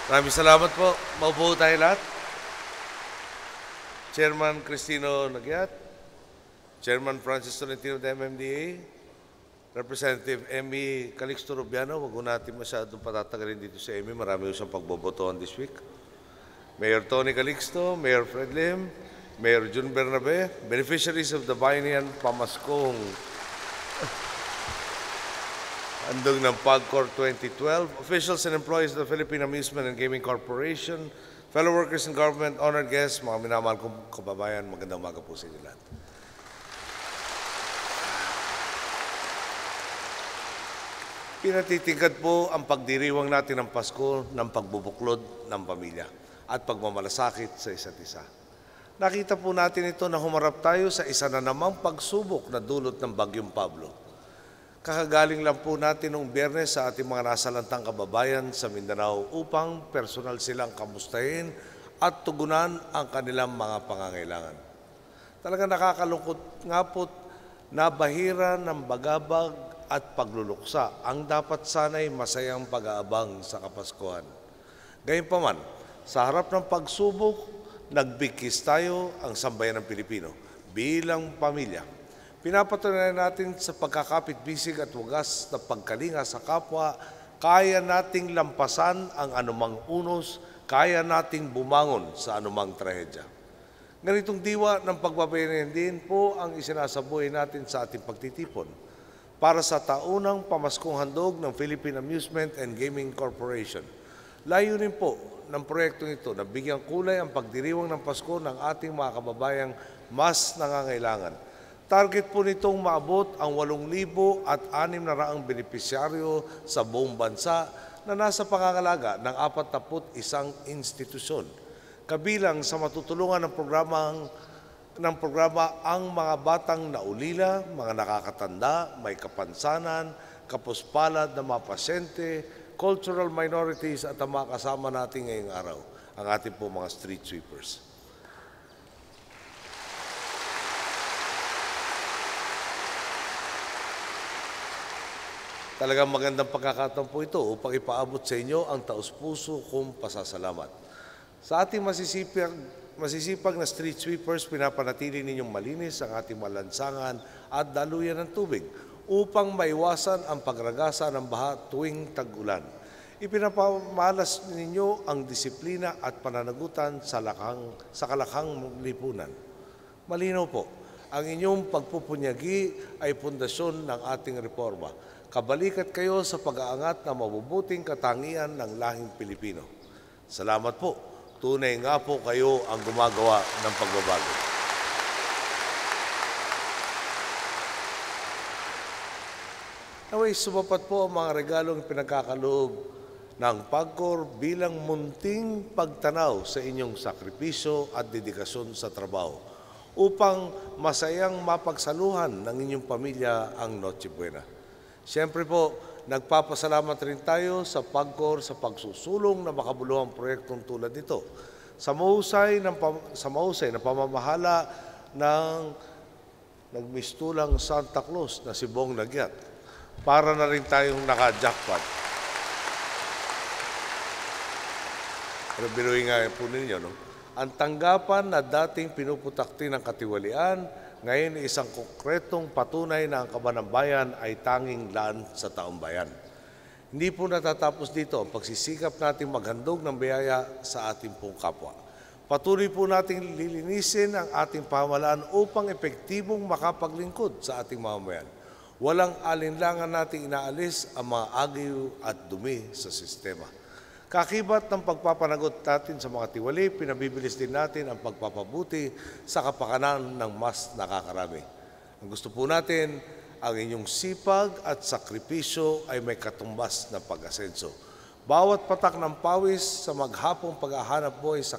Maraming salamat po. Maupo tayo lahat. Chairman Cristino Nagyat, Chairman Francis Tolentino ng MMDA, Representative Emmy Calixto Rubiano, wag natin masyadong patatagalin dito sa Emmy, marami siyang pagbobotohan this week. Mayor Tony Calixto, Mayor Fred Lim, Mayor Jun Bernabe, beneficiaries of the Bayanihan Pamaskong handog ng PAGCOR 2012, officials and employees of the Philippine Amusement and Gaming Corporation, fellow workers in government, honored guests, mga minamahal kong kababayan, magandang umaga po sa inyo lahat. Pinatitingkad po ang pagdiriwang natin ng Pasko ng pagbubuklod ng pamilya at pagmamalasakit sa isa't isa. Nakita po natin ito na humarap tayo sa isa na namang pagsubok na dulot ng Bagyong Pablo. Kakagaling lang po natin noong Biyernes sa ating mga nasalantang kababayan sa Mindanao upang personal silang kamustahin at tugunan ang kanilang mga pangangailangan. Talagang nakakalungkot nga po na bahira ng bagabag at pagluluksa ang dapat sana'y masayang pag-aabang sa Kapaskuhan. Gayunpaman, sa harap ng pagsubok, nagbigkis tayo ang sambayan ng Pilipino bilang pamilya. Pinapatunayan natin sa pagkakapit-bisig at wagas na pagkalinga sa kapwa, kaya nating lampasan ang anumang unos, kaya nating bumangon sa anumang trahedya. Ganitong diwa ng pagbabayan din po ang isinasabuhay natin sa ating pagtitipon para sa taunang pamaskong handog ng Philippine Amusement and Gaming Corporation. Layunin po ng proyektong ito na bigyang kulay ang pagdiriwang ng Pasko ng ating mga kababayang mas nangangailangan. Target po nitong maabot ang 8,600 benepisyaryo sa buong bansa na nasa pangangalaga ng 41 institusyon. Kabilang sa matutulungan ng programa ang mga batang naulila, mga nakakatanda, may kapansanan, kapuspalad na mga pasyente, cultural minorities at ang mga kasama natin ngayong araw, ang ating po mga street sweepers. Talagang magandang pagkakataon po ito upang ipaabot sa inyo ang taus-puso kong pasasalamat. Sa ating masisipag na street sweepers, pinapanatili ninyong malinis ang ating malansangan at daluyan ng tubig upang maiwasan ang pagragasa ng baha tuwing tag-ulan. Ipinapamalas ninyo ang disiplina at pananagutan sa kalakhang lipunan. Malinaw po, ang inyong pagpupunyagi ay pundasyon ng ating reforma. Kabalikat kayo sa pag-aangat na mabubuting katangian ng lahing Pilipino. Salamat po. Tunay nga po kayo ang gumagawa ng pagbabago. Naway, sumapat po ang mga regalong pinagkakaloob ng PAGCOR bilang munting pagtanaw sa inyong sakripisyo at dedikasyon sa trabaho upang masayang mapagsaluhan ng inyong pamilya ang Noche Buena. Siyempre po, nagpapasalamat rin tayo sa PAGCOR sa pagsusulong na makabuluhang proyektong tulad nito. Sa mahusay na pamamahala ng nagmistulang Santa Claus na si Bong Nagyat. Para na rin tayong naka-jackpot. Pero biruin nga po ninyo, no? Ang tanggapan na dating pinuputakti ng katiwalian, ngayon isang konkretong patunay na ang kaban ng bayan ay tanging laan sa taong bayan. Hindi po natatapos dito ang pagsisikap nating maghandog ng biyaya sa ating pong kapwa. Patuloy po nating lilinisin ang ating pamahalaan upang epektibong makapaglingkod sa ating mamamayan. Walang alinlangan nating inaalis ang mga agiw at dumi sa sistema. Kakibat ng pagpapanagot natin sa mga tiwali, pinabibilis din natin ang pagpapabuti sa kapakanan ng mas nakakarami. Ang gusto po natin, ang inyong sipag at sakripisyo ay may katumbas na pag-asenso. Bawat patak ng pawis sa maghapong paghahanap buhay sa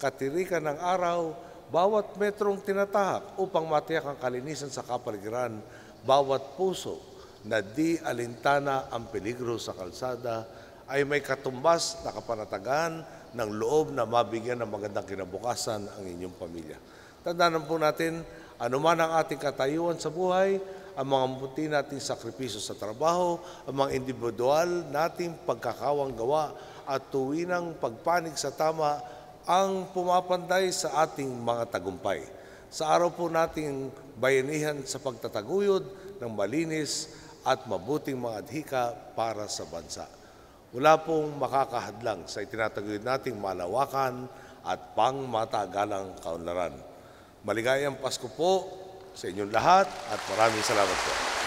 katirikan ng araw, bawat metrong tinatahak upang matiyak ang kalinisan sa kapaligiran, bawat puso na di alintana ang peligro sa kalsada, ay may katumbas na kapanatagan ng loob na mabigyan ng magandang kinabukasan ang inyong pamilya. Tandaan po natin, anuman ang ating katayuan sa buhay, ang mga munti nating sakripisyo sa trabaho, ang mga individual nating pagkakawang gawa, at tuwinang pagpanig sa tama ang pumapanday sa ating mga tagumpay. Sa araw po nating bayanihan sa pagtataguyod ng malinis at mabuting mga adhika para sa bansa. Wala pong makakahadlang sa itinataguyod nating malawakan at pangmatagalang kaunlaran. Maligayang Pasko po sa inyong lahat at maraming salamat po.